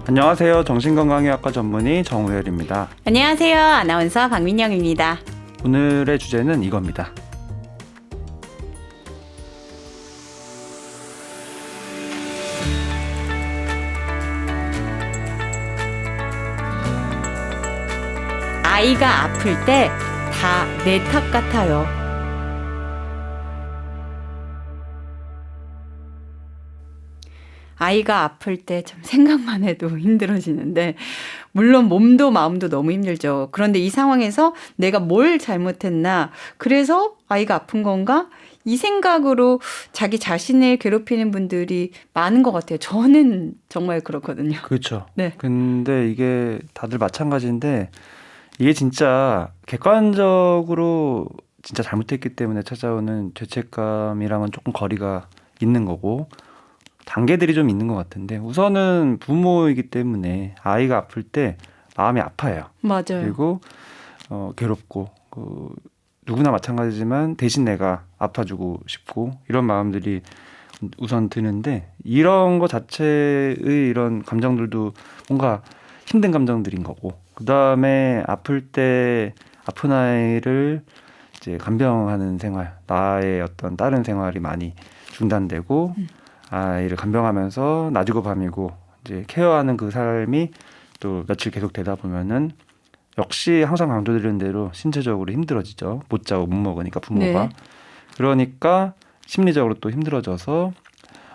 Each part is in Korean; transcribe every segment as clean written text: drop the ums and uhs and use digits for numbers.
안녕하세요. 정신건강의학과 전문의 정우열입니다. 안녕하세요. 아나운서 박민영입니다. 오늘의 주제는 이겁니다. 아이가 아플 때 다 내 탓 같아요. 아이가 아플 때 참 생각만 해도 힘들어지는데 물론 몸도 마음도 너무 힘들죠. 그런데 이 상황에서 내가 뭘 잘못했나? 그래서 아이가 아픈 건가? 이 생각으로 자기 자신을 괴롭히는 분들이 많은 것 같아요. 저는 정말 그렇거든요. 그렇죠. 네. 근데 이게 다들 마찬가지인데 이게 진짜 객관적으로 진짜 잘못했기 때문에 찾아오는 죄책감이랑은 조금 거리가 있는 거고 단계들이 좀 있는 것 같은데 우선은 부모이기 때문에 아이가 아플 때 마음이 아파요. 맞아요. 그리고 괴롭고 누구나 마찬가지지만 대신 내가 아파주고 싶고 이런 마음들이 우선 드는데 이런 거 자체의 이런 감정들도 뭔가 힘든 감정들인 거고 그다음에 아플 때 아픈 아이를 이제 간병하는 생활 나의 어떤 다른 생활이 많이 중단되고 아이를 간병하면서 낮이고 밤이고 이제 케어하는 그 삶이 또 며칠 계속 되다 보면은 역시 항상 강조드리는 대로 신체적으로 힘들어지죠. 못 자고 못 먹으니까 부모가. 네. 그러니까 심리적으로 또 힘들어져서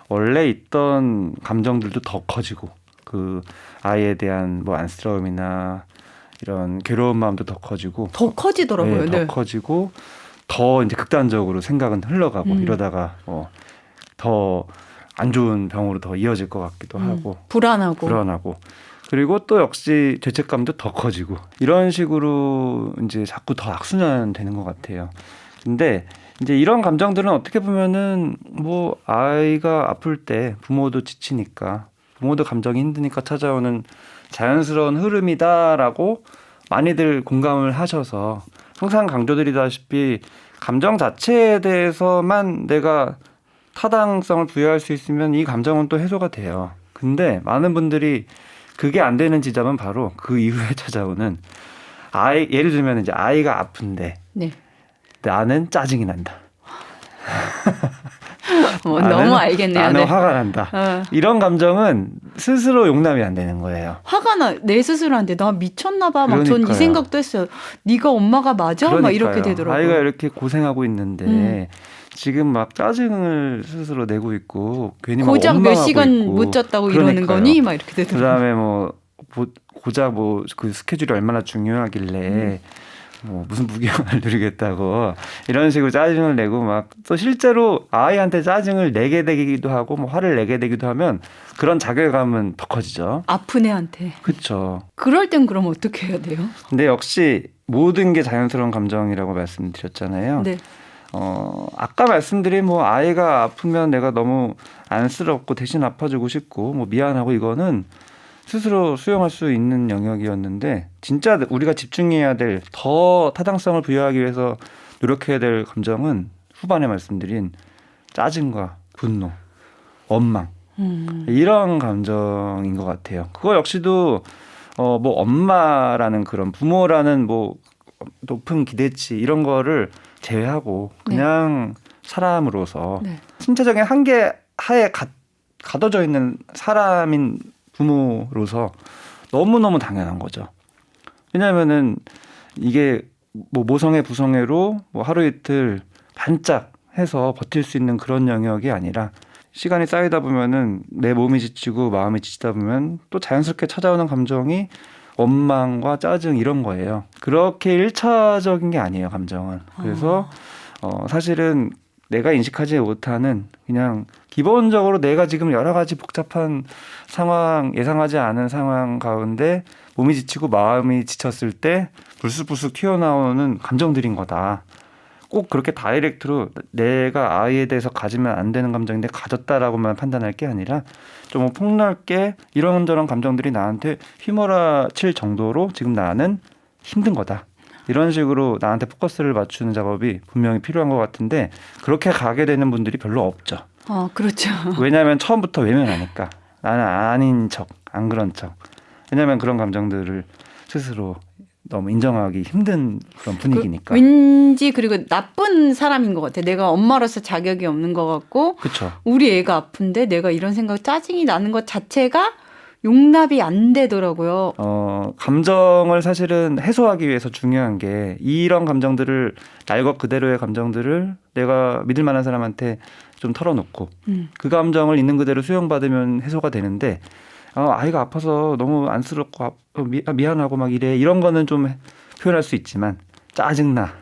원래 있던 감정들도 더 커지고 그 아이에 대한 뭐 안쓰러움이나 이런 괴로운 마음도 더 커지고 더 커지더라고요. 더 커지고 더 이제 극단적으로 생각은 흘러가고 이러다가 더 안 좋은 병으로 더 이어질 것 같기도 하고 불안하고 그리고 또 역시 죄책감도 더 커지고 이런 식으로 이제 자꾸 더 악순환 되는 것 같아요. 근데 이제 이런 감정들은 어떻게 보면은 뭐 아이가 아플 때 부모도 지치니까 부모도 감정이 힘드니까 찾아오는 자연스러운 흐름이다라고 많이들 공감을 하셔서 항상 강조드리다시피 감정 자체에 대해서만 내가 타당성을 부여할 수 있으면 이 감정은 또 해소가 돼요. 근데 많은 분들이 그게 안 되는 지점은 바로 그 이후에 찾아오는 예를 들면 이제 아이가 아픈데 네. 나는 짜증이 난다. 너무 알겠네요. 나는 네. 화가 난다. 이런 감정은 스스로 용납이 안 되는 거예요. 화가 나. 내 스스로한테 나 미쳤나 봐. 막 전 이 그러니까요. 생각도 했어요. 네가 엄마가 맞아? 막 이렇게 되더라고요. 아이가 이렇게 고생하고 있는데 지금 막 짜증을 스스로 내고 있고 괜히 막 고작 몇 원망하고 시간 있고. 못 잤다고 이러는 거니? 막 이렇게 되더라고요. 그다음에 뭐 고작 뭐 그 스케줄이 얼마나 중요하길래 뭐 무슨 무기형을 누리겠다고 이런 식으로 짜증을 내고 막 또 실제로 아이한테 짜증을 내게 되기도 하고 뭐 화를 내게 되기도 하면 그런 자괴감은 더 커지죠. 아픈 애한테. 그렇죠. 그럴 땐 그럼 어떻게 해야 돼요? 근데 역시 모든 게 자연스러운 감정이라고 말씀드렸잖아요. 네. 아까 말씀드린 뭐 아이가 아프면 내가 너무 안쓰럽고 대신 아파주고 싶고 뭐 미안하고 이거는 스스로 수용할 수 있는 영역이었는데 진짜 우리가 집중해야 될 더 타당성을 부여하기 위해서 노력해야 될 감정은 후반에 말씀드린 짜증과 분노, 원망 이런 감정인 것 같아요. 그거 역시도 뭐 엄마라는 그런 부모라는 뭐 높은 기대치 이런 거를 제외하고 그냥 사람으로서 신체적인 한계 하에 가둬져 있는 사람인 부모로서 너무너무 당연한 거죠. 왜냐하면은 이게 뭐 모성애 부성애로 뭐 하루 이틀 반짝 해서 버틸 수 있는 그런 영역이 아니라 시간이 쌓이다 보면은 내 몸이 지치고 마음이 지치다 보면 또 자연스럽게 찾아오는 감정이 원망과 짜증 이런 거예요. 그렇게 1차적인 게 아니에요, 감정은. 그래서 사실은 내가 인식하지 못하는 그냥 기본적으로 내가 지금 여러 가지 복잡한 상황, 예상하지 않은 상황 가운데 몸이 지치고 마음이 지쳤을 때 불쑥불쑥 튀어나오는 감정들인 거다. 꼭 그렇게 다이렉트로 내가 아이에 대해서 가지면 안 되는 감정인데 가졌다라고만 판단할 게 아니라 좀 폭넓게 이런저런 감정들이 나한테 휘몰아칠 정도로 지금 나는 힘든 거다. 이런 식으로 나한테 포커스를 맞추는 작업이 분명히 필요한 것 같은데 그렇게 가게 되는 분들이 별로 없죠. 그렇죠. 왜냐하면 처음부터 외면하니까 나는 아닌 척, 안 그런 척. 왜냐하면 그런 감정들을 스스로 너무 인정하기 힘든 그런 분위기니까. 왠지 그리고 나쁜 사람인 것 같아. 내가 엄마로서 자격이 없는 것 같고 그렇죠. 우리 애가 아픈데 내가 이런 생각 짜증이 나는 것 자체가 용납이 안 되더라고요. 감정을 사실은 해소하기 위해서 중요한 게 이런 감정들을 날 것 그대로의 감정들을 내가 믿을 만한 사람한테 좀 털어놓고 그 감정을 있는 그대로 수용받으면 해소가 되는데 아이가 아파서 너무 안쓰럽고 미안하고 막 이런 거는 좀 표현할 수 있지만 짜증나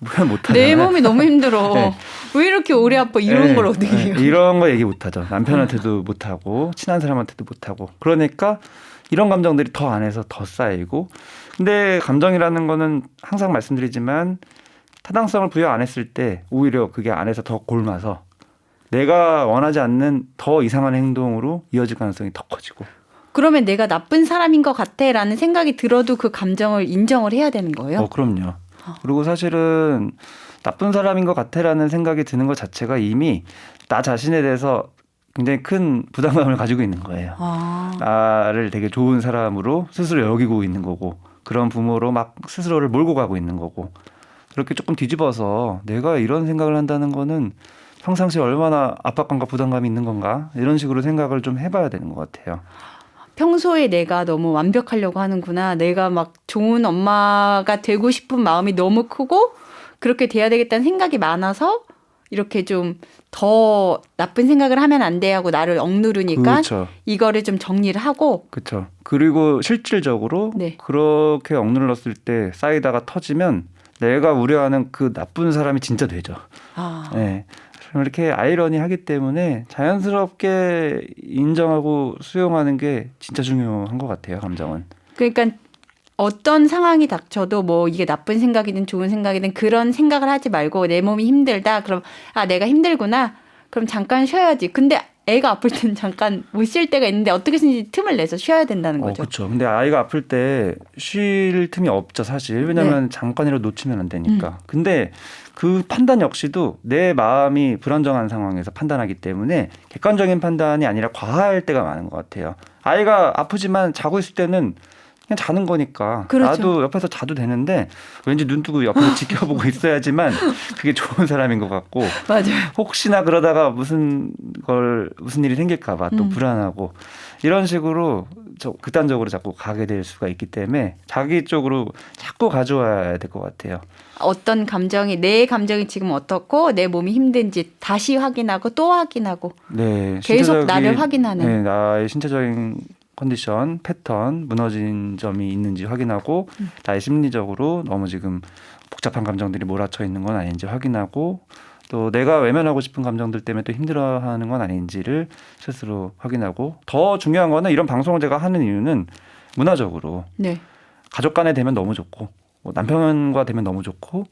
표현 못하잖아요. 내 몸이 너무 힘들어. 네. 왜 이렇게 오래 아파 이런 네, 걸 어떻게 해요? 이런 거 얘기 못하죠. 남편한테도 못하고 친한 사람한테도 못하고 그러니까 이런 감정들이 더 안에서 더 쌓이고 근데 감정이라는 거는 항상 말씀드리지만 타당성을 부여 안 했을 때 오히려 그게 안에서 더 골마서 내가 원하지 않는 더 이상한 행동으로 이어질 가능성이 더 커지고 그러면 내가 나쁜 사람인 것 같아라는 생각이 들어도 그 감정을 인정을 해야 되는 거예요? 그럼요. 그리고 사실은 나쁜 사람인 것 같아라는 생각이 드는 것 자체가 이미 나 자신에 대해서 굉장히 큰 부담감을 가지고 있는 거예요. 나를 되게 좋은 사람으로 스스로 여기고 있는 거고 그런 부모로 막 스스로를 몰고 가고 있는 거고 그렇게 조금 뒤집어서 내가 이런 생각을 한다는 거는 평상시에 얼마나 압박감과 부담감이 있는 건가 이런 식으로 생각을 좀 해봐야 되는 것 같아요. 평소에 내가 너무 완벽하려고 하는구나. 내가 막 좋은 엄마가 되고 싶은 마음이 너무 크고 그렇게 돼야 되겠다는 생각이 많아서 이렇게 좀 더 나쁜 생각을 하면 안 돼 하고 나를 억누르니까 그렇죠. 이거를 좀 정리를 하고 그렇죠. 그리고 실질적으로 네. 그렇게 억눌렀을 때 쌓이다가 터지면 내가 우려하는 그 나쁜 사람이 진짜 되죠. 네. 이렇게 아이러니하기 때문에 자연스럽게 인정하고 수용하는 게 진짜 중요한 것 같아요. 감정은. 그러니까 어떤 상황이 닥쳐도 뭐 이게 나쁜 생각이든 좋은 생각이든 그런 생각을 하지 말고 내 몸이 힘들다. 그럼 내가 힘들구나. 그럼 잠깐 쉬어야지. 근데 애가 아플 때는 잠깐 못 쉴 때가 있는데 어떻게든지 틈을 내서 쉬어야 된다는 거죠. 그렇죠. 근데 아이가 아플 때 쉴 틈이 없죠, 사실. 왜냐하면 잠깐이라도 놓치면 안 되니까. 근데 그 판단 역시도 내 마음이 불안정한 상황에서 판단하기 때문에 객관적인 판단이 아니라 과할 때가 많은 것 같아요. 아이가 아프지만 자고 있을 때는 그냥 자는 거니까 그렇죠. 나도 옆에서 자도 되는데 왠지 눈 뜨고 옆에서 지켜보고 있어야지만 그게 좋은 사람인 것 같고 맞아요. 혹시나 그러다가 무슨 일이 생길까 봐 또 불안하고 이런 식으로 극단적으로 자꾸 가게 될 수가 있기 때문에 자기 쪽으로 자꾸 가져와야 될 것 같아요. 어떤 감정이 내 감정이 지금 어떻고 내 몸이 힘든지 다시 확인하고 또 확인하고 네, 계속 나를 확인하는. 네, 나의 신체적인 컨디션, 패턴, 무너진 점이 있는지 확인하고 나의 심리적으로 너무 지금 복잡한 감정들이 몰아쳐 있는 건 아닌지 확인하고 또 내가 외면하고 싶은 감정들 때문에 또 힘들어하는 건 아닌지를 스스로 확인하고 더 중요한 거는 이런 방송을 제가 하는 이유는 문화적으로 네. 가족 간에 되면 너무 좋고 남편과 되면 너무 좋고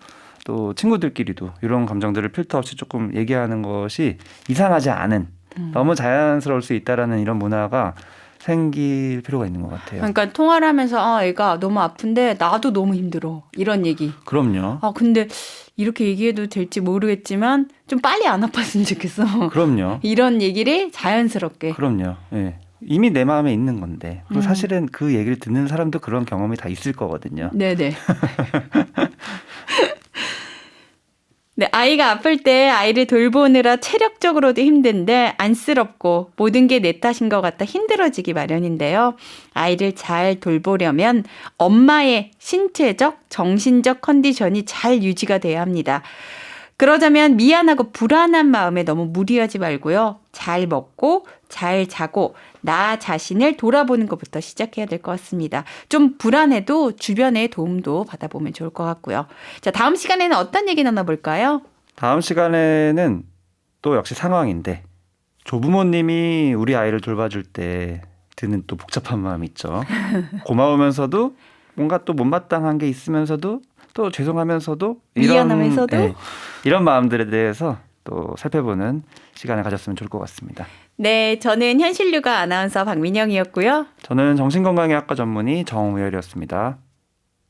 또 친구들끼리도 이런 감정들을 필터 없이 조금 얘기하는 것이 이상하지 않은 너무 자연스러울 수 있다라는 이런 문화가 생길 필요가 있는 것 같아요. 그러니까 통화를 하면서 애가 너무 아픈데 나도 너무 힘들어. 이런 얘기. 그럼요. 근데 이렇게 얘기해도 될지 모르겠지만 좀 빨리 안 아팠으면 좋겠어. 그럼요. 이런 얘기를 자연스럽게. 그럼요. 예. 이미 내 마음에 있는 건데 그리고 사실은 그 얘기를 듣는 사람도 그런 경험이 다 있을 거거든요. 네네. 네, 아이가 아플 때 아이를 돌보느라 체력적으로도 힘든데 안쓰럽고 모든 게 내 탓인 것 같아 힘들어지기 마련인데요. 아이를 잘 돌보려면 엄마의 신체적, 정신적 컨디션이 잘 유지가 돼야 합니다. 그러자면 미안하고 불안한 마음에 너무 무리하지 말고요. 잘 먹고 잘 자고 나 자신을 돌아보는 것부터 시작해야 될 것 같습니다. 좀 불안해도 주변의 도움도 받아보면 좋을 것 같고요. 자, 다음 시간에는 어떤 얘기 나눠볼까요? 다음 시간에는 또 역시 상황인데 조부모님이 우리 아이를 돌봐줄 때 드는 또 복잡한 마음이 있죠. 고마우면서도 뭔가 또 못마땅한 게 있으면서도 또 죄송하면서도 미안하면서도 이런 마음들에 대해서 또 살펴보는 시간을 가졌으면 좋을 것 같습니다. 네, 저는 현실육아 아나운서 박민영이었고요. 저는 정신건강의학과 전문의 정우열이었습니다.